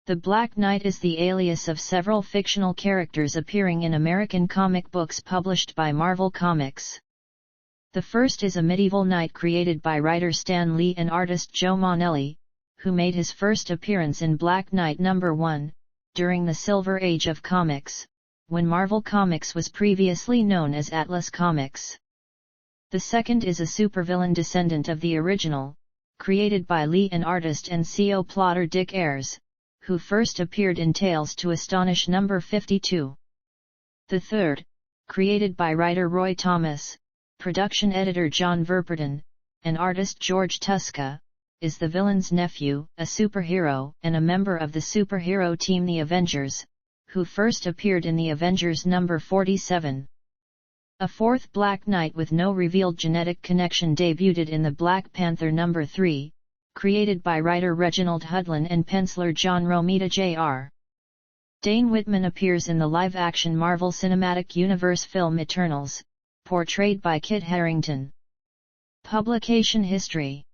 The Black Knight is the alias of several fictional characters appearing in American comic books published by Marvel Comics. The first is a medieval knight created by writer Stan Lee and artist Joe Monelli, who made his first appearance in Black Knight #1, during the Silver Age of comics, when Marvel Comics was previously known as Atlas Comics. The second is a supervillain descendant of the original, created by Lee and artist and CO plotter Dick Ayers, who first appeared in Tales to Astonish #52. The third, created by writer Roy Thomas, production editor John Verperton, and artist George Tuska, is the villain's nephew, a superhero and a member of the superhero team The Avengers, who first appeared in The Avengers #47. A fourth Black Knight with no revealed genetic connection debuted in the Black Panther #3, created by writer Reginald Hudlin and penciler John Romita Jr. Dane Whitman appears in the live-action Marvel Cinematic Universe film Eternals, portrayed by Kit Harington. Publication history.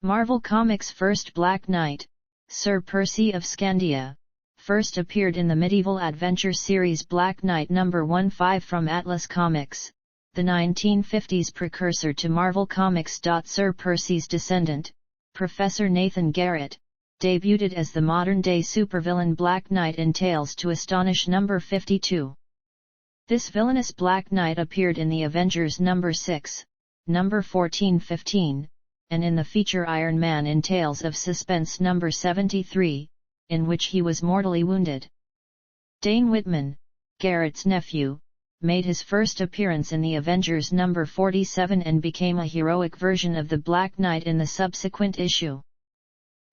Marvel Comics' first Black Knight, Sir Percy of Scandia, first appeared in the medieval adventure series Black Knight #15 from Atlas Comics, the 1950s precursor to Marvel Comics. Sir Percy's descendant, Professor Nathan Garrett, debuted as the modern-day supervillain Black Knight in Tales to Astonish #52. This villainous Black Knight appeared in The Avengers #6, #14-15, and in the feature Iron Man in Tales of Suspense #73, in which he was mortally wounded. Dane Whitman, Garrett's nephew, made his first appearance in The Avengers #47 and became a heroic version of the Black Knight in the subsequent issue.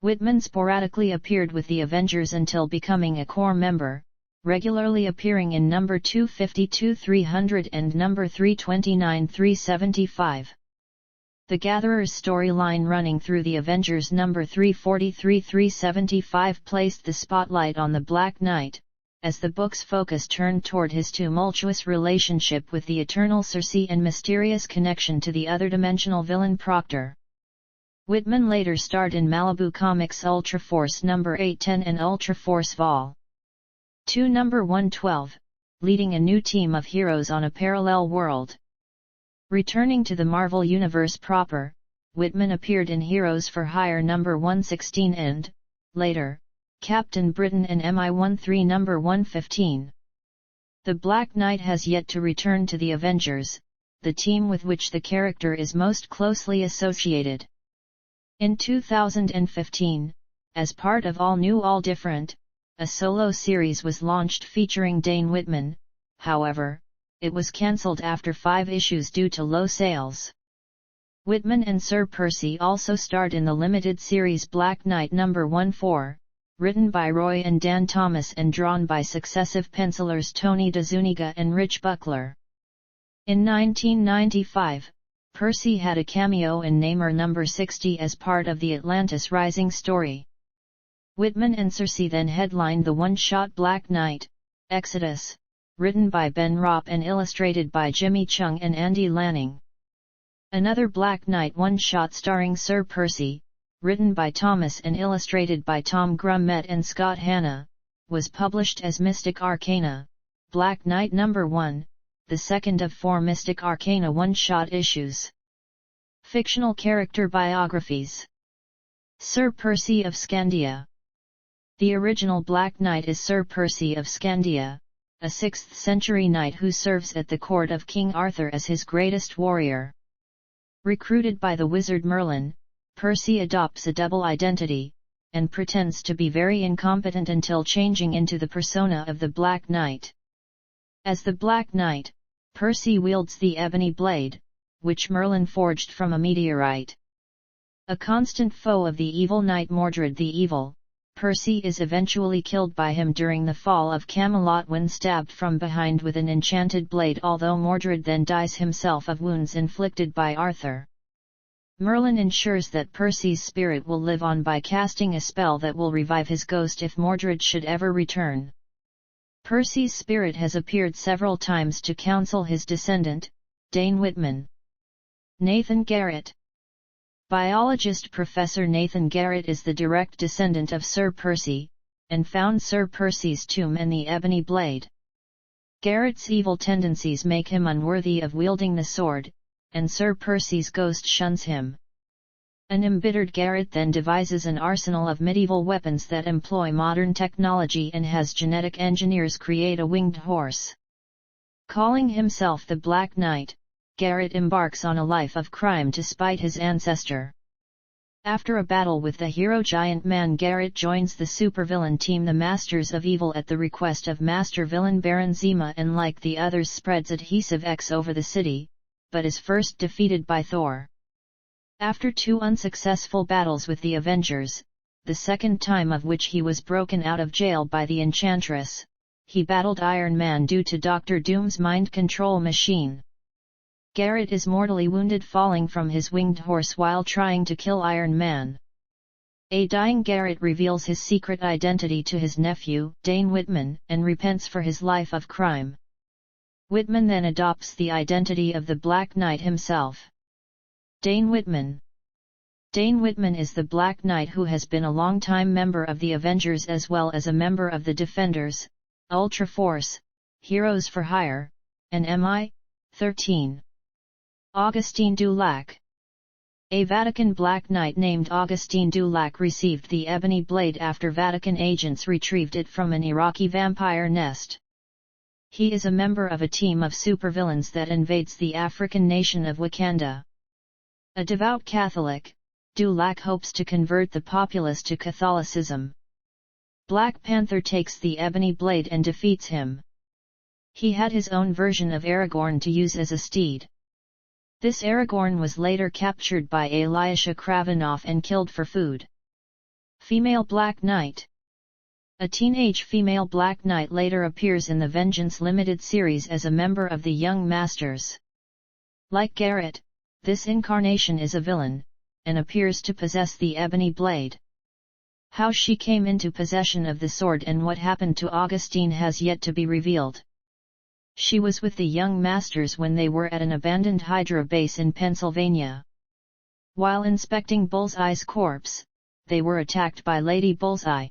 Whitman sporadically appeared with the Avengers until becoming a core member, regularly appearing in #252-300 and #329-375. The Gatherer's storyline running through the Avengers #343-375 placed the spotlight on the Black Knight, as the book's focus turned toward his tumultuous relationship with the Eternal Circe and mysterious connection to the other-dimensional villain Proctor. Whitman later starred in Malibu Comics Ultra Force #810 and Ultra Force Vol. 2 #112, leading a new team of heroes on a parallel world. Returning to the Marvel Universe proper, Whitman appeared in Heroes for Hire #116 and, later, Captain Britain and MI-13 #115. The Black Knight has yet to return to the Avengers, the team with which the character is most closely associated. In 2015, as part of All New All Different, a solo series was launched featuring Dane Whitman. However, it was cancelled after 5 issues due to low sales. Whitman and Sir Percy also starred in the limited series Black Knight #14, written by Roy and Dan Thomas and drawn by successive pencilers Tony DeZuniga and Rich Buckler. In 1995, Percy had a cameo in Namor #60 as part of the Atlantis Rising story. Whitman and Circe then headlined the one-shot Black Knight, Exodus, written by Ben Ropp and illustrated by Jimmy Chung and Andy Lanning. Another Black Knight one-shot starring Sir Percy, written by Thomas and illustrated by Tom Grummett and Scott Hanna, was published as Mystic Arcana, Black Knight #1, the second of 4 Mystic Arcana one-shot issues. Fictional character biographies. Sir Percy of Scandia. The original Black Knight is Sir Percy of Scandia, a 6th century knight who serves at the court of King Arthur as his greatest warrior. Recruited by the wizard Merlin, Percy adopts a double identity, and pretends to be very incompetent until changing into the persona of the Black Knight. As the Black Knight, Percy wields the ebony blade, which Merlin forged from a meteorite. A constant foe of the evil knight Mordred the Evil, Percy is eventually killed by him during the fall of Camelot when stabbed from behind with an enchanted blade, although Mordred then dies himself of wounds inflicted by Arthur. Merlin ensures that Percy's spirit will live on by casting a spell that will revive his ghost if Mordred should ever return. Percy's spirit has appeared several times to counsel his descendant, Dane Whitman. Nathan Garrett. Biologist Professor Nathan Garrett is the direct descendant of Sir Percy, and found Sir Percy's tomb and the ebony blade. Garrett's evil tendencies make him unworthy of wielding the sword, and Sir Percy's ghost shuns him. An embittered Garrett then devises an arsenal of medieval weapons that employ modern technology and has genetic engineers create a winged horse. Calling himself the Black Knight, Garrett embarks on a life of crime to spite his ancestor. After a battle with the hero Giant Man, Garrett joins the supervillain team the Masters of Evil at the request of Master Villain Baron Zemo, and like the others spreads Adhesive X over the city, but is first defeated by Thor. After 2 unsuccessful battles with the Avengers, the second time of which he was broken out of jail by the Enchantress, he battled Iron Man due to Dr. Doom's mind control machine. Garrett is mortally wounded falling from his winged horse while trying to kill Iron Man. A dying Garrett reveals his secret identity to his nephew, Dane Whitman, and repents for his life of crime. Whitman then adopts the identity of the Black Knight himself. Dane Whitman. Dane Whitman is the Black Knight who has been a long-time member of the Avengers as well as a member of the Defenders, Ultra Force, Heroes for Hire, and MI-13. Augustin Dulac. A Vatican Black Knight named Augustin Dulac received the ebony blade after Vatican agents retrieved it from an Iraqi vampire nest. He is a member of a team of supervillains that invades the African nation of Wakanda. A devout Catholic, Dulac hopes to convert the populace to Catholicism. Black Panther takes the ebony blade and defeats him. He had his own version of Aragorn to use as a steed. This Aragorn was later captured by Alyosha Kravinoff and killed for food. Female Black Knight. A teenage female Black Knight later appears in the Vengeance Limited series as a member of the Young Masters. Like Garrett, this incarnation is a villain, and appears to possess the ebony blade. How she came into possession of the sword and what happened to Augustine has yet to be revealed. She was with the Young Masters when they were at an abandoned Hydra base in Pennsylvania. While inspecting Bullseye's corpse, they were attacked by Lady Bullseye.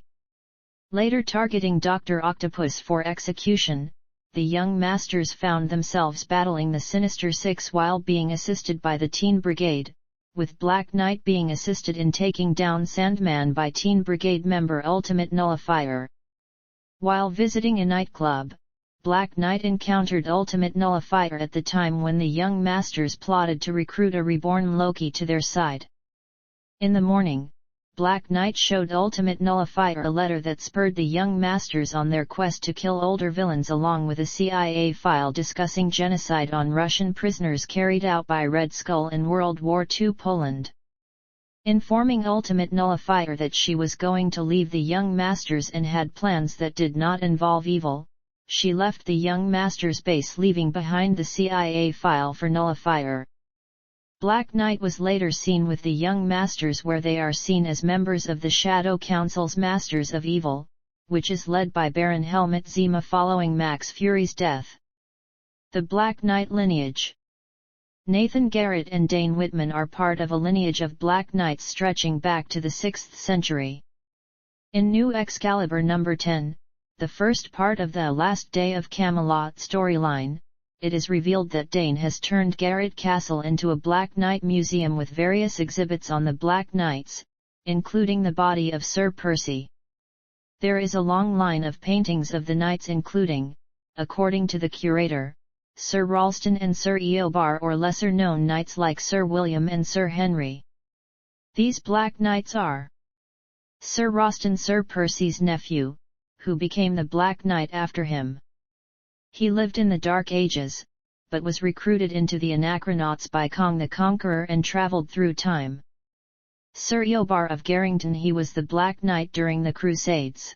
Later targeting Dr. Octopus for execution, the Young Masters found themselves battling the Sinister Six while being assisted by the Teen Brigade, with Black Knight being assisted in taking down Sandman by Teen Brigade member Ultimate Nullifier. While visiting a nightclub, Black Knight encountered Ultimate Nullifier at the time when the Young Masters plotted to recruit a reborn Loki to their side. In the morning, Black Knight showed Ultimate Nullifier a letter that spurred the Young Masters on their quest to kill older villains along with a CIA file discussing genocide on Russian prisoners carried out by Red Skull in World War II Poland. Informing Ultimate Nullifier that she was going to leave the Young Masters and had plans that did not involve evil, she left the Young Masters base leaving behind the CIA file for Nullifier. Black Knight was later seen with the Young Masters where they are seen as members of the Shadow Council's Masters of Evil, which is led by Baron Helmut Zemo following Max Fury's death. The Black Knight lineage. Nathan Garrett and Dane Whitman are part of a lineage of Black Knights stretching back to the 6th century. In New Excalibur No. 10, the first part of the Last Day of Camelot storyline, it is revealed that Dane has turned Garrett Castle into a Black Knight museum with various exhibits on the Black Knights, including the body of Sir Percy. There is a long line of paintings of the knights including, according to the curator, Sir Ralston and Sir Eobar, or lesser-known knights like Sir William and Sir Henry. These Black Knights are Sir Ralston, Sir Percy's nephew, who became the Black Knight after him. He lived in the Dark Ages, but was recruited into the Anachronauts by Kong the Conqueror and travelled through time. Sir Eobar of Garrington, he was the Black Knight during the Crusades.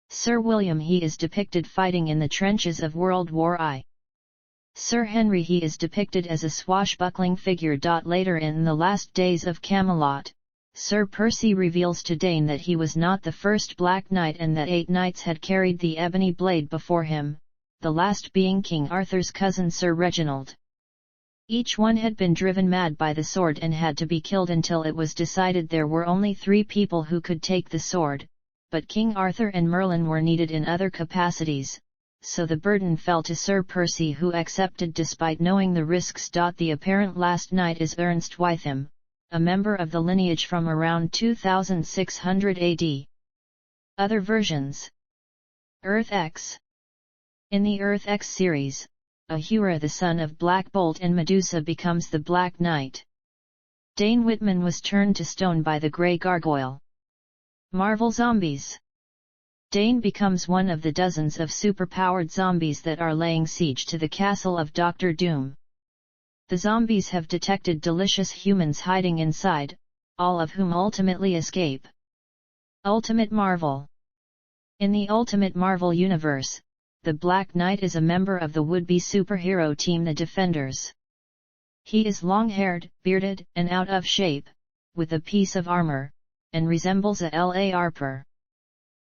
Sir William, he is depicted fighting in the trenches of World War I. Sir Henry, he is depicted as a swashbuckling figure. Later in the last days of Camelot, Sir Percy reveals to Dane that he was not the first Black Knight and that 8 knights had carried the ebony blade before him, the last being King Arthur's cousin Sir Reginald. Each one had been driven mad by the sword and had to be killed until it was decided there were only 3 people who could take the sword, but King Arthur and Merlin were needed in other capacities, so the burden fell to Sir Percy, who accepted despite knowing the risks. The apparent last knight is Ernest Wytham, a member of the lineage from around 2600 AD. Other versions. Earth X. In the Earth X series, Ahura, the son of Black Bolt and Medusa, becomes the Black Knight. Dane Whitman was turned to stone by the Grey Gargoyle. Marvel Zombies. Dane becomes one of the dozens of superpowered zombies that are laying siege to the castle of Doctor Doom. The zombies have detected delicious humans hiding inside, all of whom ultimately escape. Ultimate Marvel. In the Ultimate Marvel universe, the Black Knight is a member of the would-be superhero team the Defenders. He is long-haired, bearded, and out of shape, with a piece of armor, and resembles a LARPer.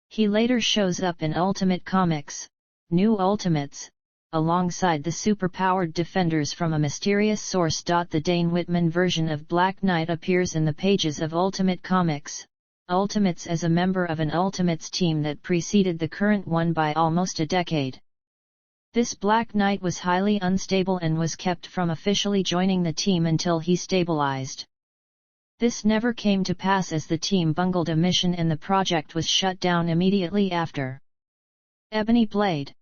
He later shows up in Ultimate Comics, New Ultimates, alongside the superpowered Defenders from a mysterious source. The Dane Whitman version of Black Knight appears in the pages of Ultimate Comics, Ultimates, as a member of an Ultimates team that preceded the current one by almost a decade. This Black Knight was highly unstable and was kept from officially joining the team until he stabilized. This never came to pass as the team bungled a mission and the project was shut down immediately after. Ebony Blade.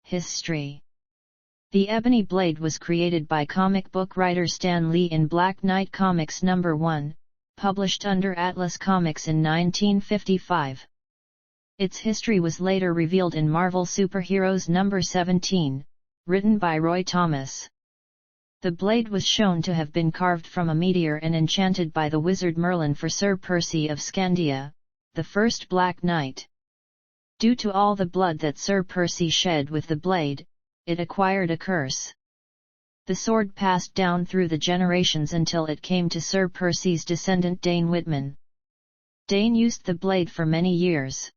History. The Ebony Blade was created by comic book writer Stan Lee in Black Knight Comics No. 1, published under Atlas Comics in 1955. Its history was later revealed in Marvel Superheroes No. 17, written by Roy Thomas. The blade was shown to have been carved from a meteor and enchanted by the wizard Merlin for Sir Percy of Scandia, the first Black Knight. Due to all the blood that Sir Percy shed with the blade, it acquired a curse. The sword passed down through the generations until it came to Sir Percy's descendant Dane Whitman. Dane used the blade for many years.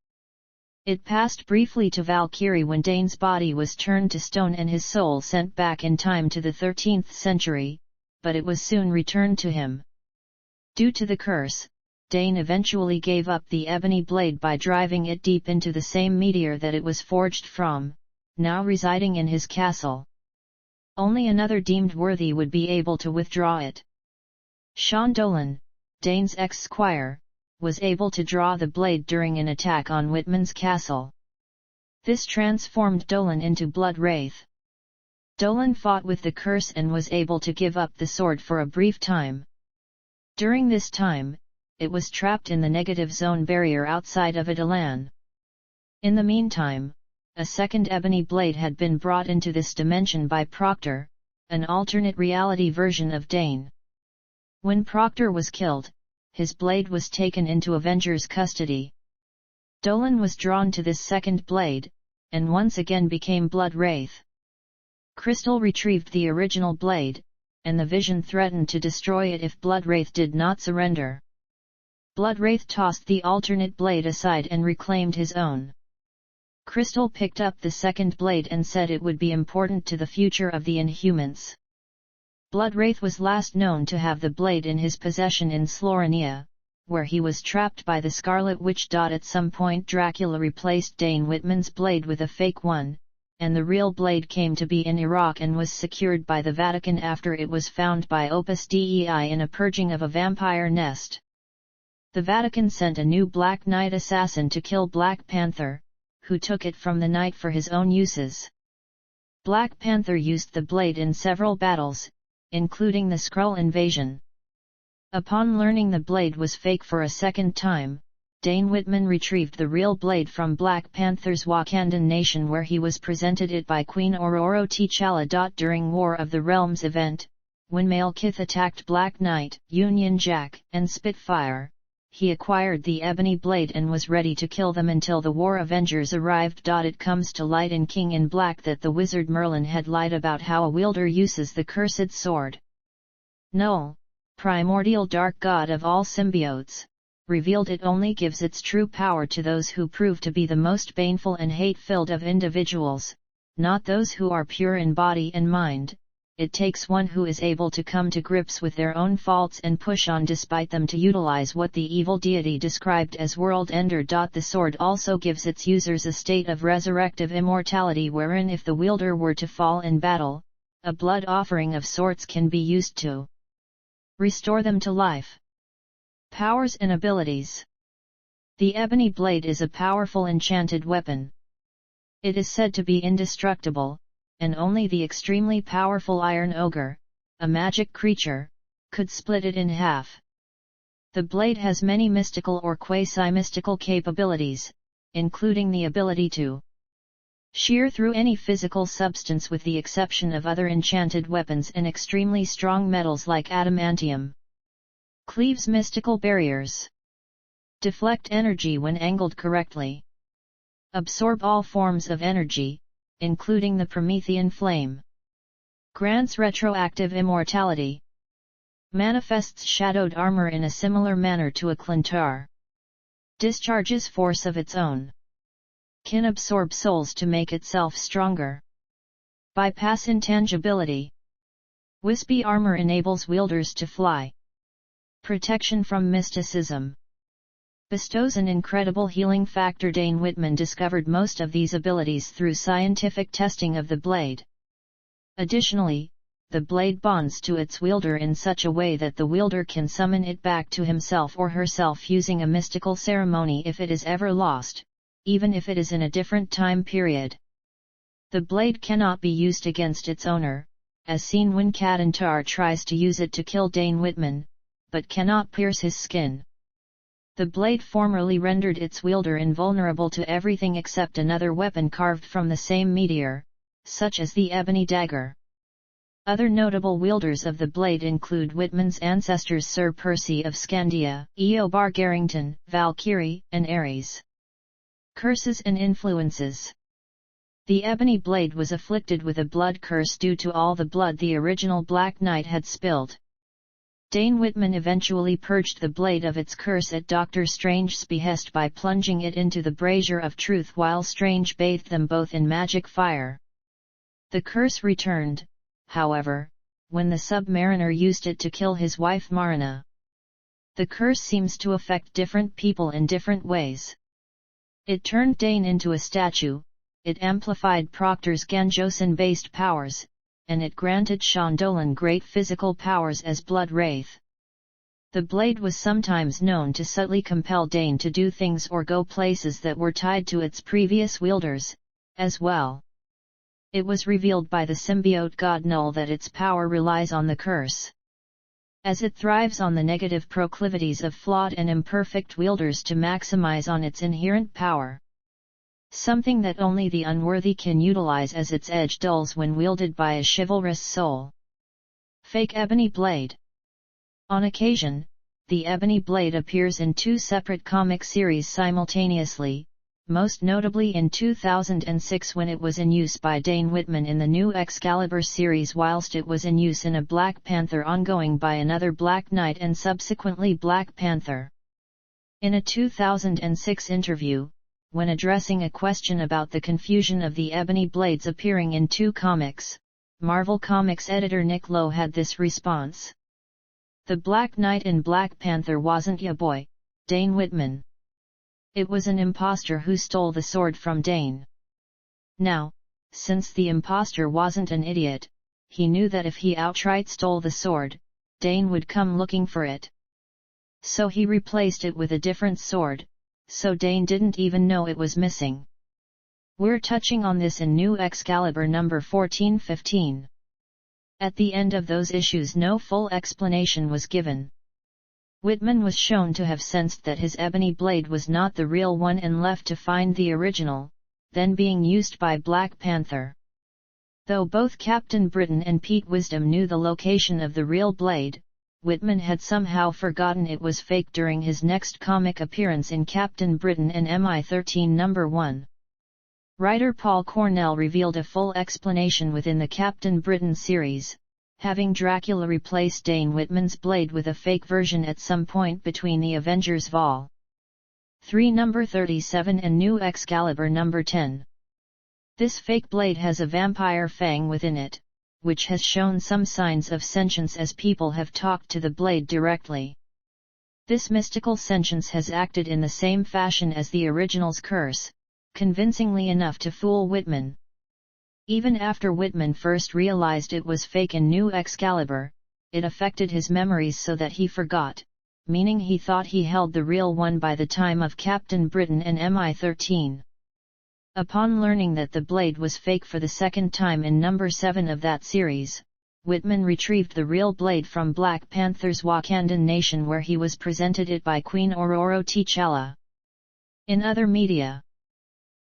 It passed briefly to Valkyrie when Dane's body was turned to stone and his soul sent back in time to the 13th century, but it was soon returned to him. Due to the curse, Dane eventually gave up the ebony blade by driving it deep into the same meteor that it was forged from, now residing in his castle. Only another deemed worthy would be able to withdraw it. Sean Dolan, Dane's ex-squire, was able to draw the blade during an attack on Whitman's castle. This transformed Dolan into Blood Wraith. Dolan fought with the curse and was able to give up the sword for a brief time. During this time, it was trapped in the negative zone barrier outside of Adalan. In the meantime, a second ebony blade had been brought into this dimension by Proctor, an alternate reality version of Dane. When Proctor was killed, his blade was taken into Avengers' custody. Dolan was drawn to this second blade, and once again became Blood Wraith. Crystal retrieved the original blade, and the Vision threatened to destroy it if Blood Wraith did not surrender. Blood Wraith tossed the alternate blade aside and reclaimed his own. Crystal picked up the second blade and said it would be important to the future of the Inhumans. Blood Wraith was last known to have the blade in his possession in Slorania, where he was trapped by the Scarlet Witch. At some point Dracula replaced Dane Whitman's blade with a fake one, and the real blade came to be in Iraq and was secured by the Vatican after it was found by Opus Dei in a purging of a vampire nest. The Vatican sent a new Black Knight assassin to kill Black Panther, who took it from the Knight for his own uses. Black Panther used the blade in several battles, including the Skrull invasion. Upon learning the blade was fake for a second time, Dane Whitman retrieved the real blade from Black Panther's Wakandan nation where he was presented it by Queen Ororo T'Challa. During War of the Realms event, when Malekith attacked Black Knight, Union Jack, and Spitfire, he acquired the ebony blade and was ready to kill them until the War Avengers arrived. It comes to light in King in Black that the wizard Merlin had lied about how a wielder uses the cursed sword. Null, primordial dark god of all symbiotes, revealed it only gives its true power to those who prove to be the most baneful and hate-filled of individuals, not those who are pure in body and mind, it takes one who is able to come to grips with their own faults and push on despite them to utilize what the evil deity described as world ender. The sword also gives its users a state of resurrective immortality wherein if the wielder were to fall in battle, a blood offering of sorts can be used to restore them to life. Powers and abilities. The ebony blade is a powerful enchanted weapon. It is said to be indestructible, and only the extremely powerful Iron Ogre, a magic creature, could split it in half. The blade has many mystical or quasi-mystical capabilities, including the ability to shear through any physical substance with the exception of other enchanted weapons and extremely strong metals like adamantium. Cleaves mystical barriers. Deflect energy when angled correctly. Absorb all forms of energy, including the Promethean flame. Grants retroactive immortality. Manifests shadowed armor in a similar manner to a clintar. Discharges force of its own. Can absorb souls to make itself stronger. Bypass intangibility. Wispy armor enables wielders to fly. Protection from mysticism. Bestows an incredible healing factor. Dane Whitman discovered most of these abilities through scientific testing of the blade. Additionally, the blade bonds to its wielder in such a way that the wielder can summon it back to himself or herself using a mystical ceremony if it is ever lost, even if it is in a different time period. The blade cannot be used against its owner, as seen when Kadantar tries to use it to kill Dane Whitman, but cannot pierce his skin. The blade formerly rendered its wielder invulnerable to everything except another weapon carved from the same meteor, such as the ebony dagger. Other notable wielders of the blade include Whitman's ancestors Sir Percy of Scandia, Eobar Garrington, Valkyrie, and Ares. Curses and influences. The ebony blade was afflicted with a blood curse due to all the blood the original Black Knight had spilled. Dane Whitman eventually purged the blade of its curse at Doctor Strange's behest by plunging it into the brazier of truth while Strange bathed them both in magic fire. The curse returned, however, when the Submariner used it to kill his wife Marina. The curse seems to affect different people in different ways. It turned Dane into a statue, it amplified Proctor's Ganjosin-based powers, and it granted Shondolan great physical powers as Blood Wraith. The blade was sometimes known to subtly compel Dane to do things or go places that were tied to its previous wielders, as well. It was revealed by the symbiote god Null that its power relies on the curse. As it thrives on the negative proclivities of flawed and imperfect wielders to maximize on its inherent power. Something that only the unworthy can utilize as its edge dulls when wielded by a chivalrous soul. Fake ebony blade. On occasion, the ebony blade appears in two separate comic series simultaneously, most notably in 2006 when it was in use by Dane Whitman in the new Excalibur series whilst it was in use in a Black Panther ongoing by another Black Knight and subsequently Black Panther. In a 2006 interview, when addressing a question about the confusion of the ebony blades appearing in two comics, Marvel Comics editor Nick Lowe had this response. The Black Knight in Black Panther wasn't ya boy, Dane Whitman. It was an imposter who stole the sword from Dane. Now, since the imposter wasn't an idiot, he knew that if he outright stole the sword, Dane would come looking for it. So he replaced it with a different sword, so Dane didn't even know it was missing. We're touching on this in New Excalibur number 1415. At the end of those issues no full explanation was given. Whitman was shown to have sensed that his ebony blade was not the real one and left to find the original, then being used by Black Panther. Though both Captain Britain and Pete Wisdom knew the location of the real blade, Whitman had somehow forgotten it was fake during his next comic appearance in Captain Britain and MI13 number 1. Writer Paul Cornell revealed a full explanation within the Captain Britain series, having Dracula replace Dane Whitman's blade with a fake version at some point between the Avengers Vol. 3 number 37 and New Excalibur number 10. This fake blade has a vampire fang within it, which has shown some signs of sentience as people have talked to the blade directly. This mystical sentience has acted in the same fashion as the original's curse, convincingly enough to fool Whitman. Even after Whitman first realized it was fake and knew Excalibur, it affected his memories so that he forgot, meaning he thought he held the real one by the time of Captain Britain and MI-13. Upon learning that the blade was fake for the second time in number 7 of that series, Whitman retrieved the real blade from Black Panther's Wakandan nation, where he was presented it by Queen Ororo T'Challa. In other media,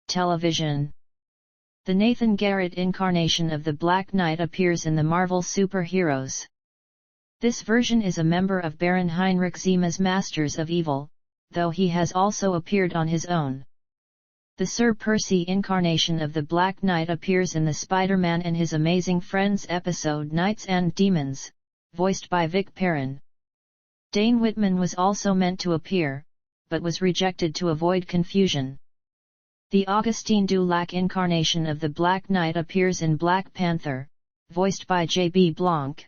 television, the Nathan Garrett incarnation of the Black Knight appears in the Marvel Superheroes. This version is a member of Baron Heinrich Zima's Masters of Evil, though he has also appeared on his own. The Sir Percy incarnation of the Black Knight appears in the Spider-Man and His Amazing Friends episode Knights and Demons, voiced by Vic Perrin. Dane Whitman was also meant to appear, but was rejected to avoid confusion. The Augustine Dulac incarnation of the Black Knight appears in Black Panther, voiced by J.B. Blanc.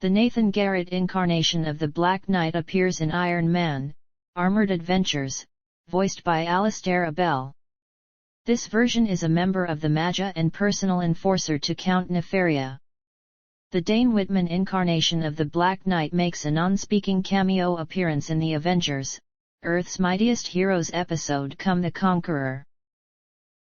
The Nathan Garrett incarnation of the Black Knight appears in Iron Man, Armored Adventures, voiced by Alistair Abel. This version is a member of the Magi and personal enforcer to Count Nefaria. The Dane Whitman incarnation of the Black Knight makes a non-speaking cameo appearance in the Avengers, Earth's Mightiest Heroes episode Come the Conqueror.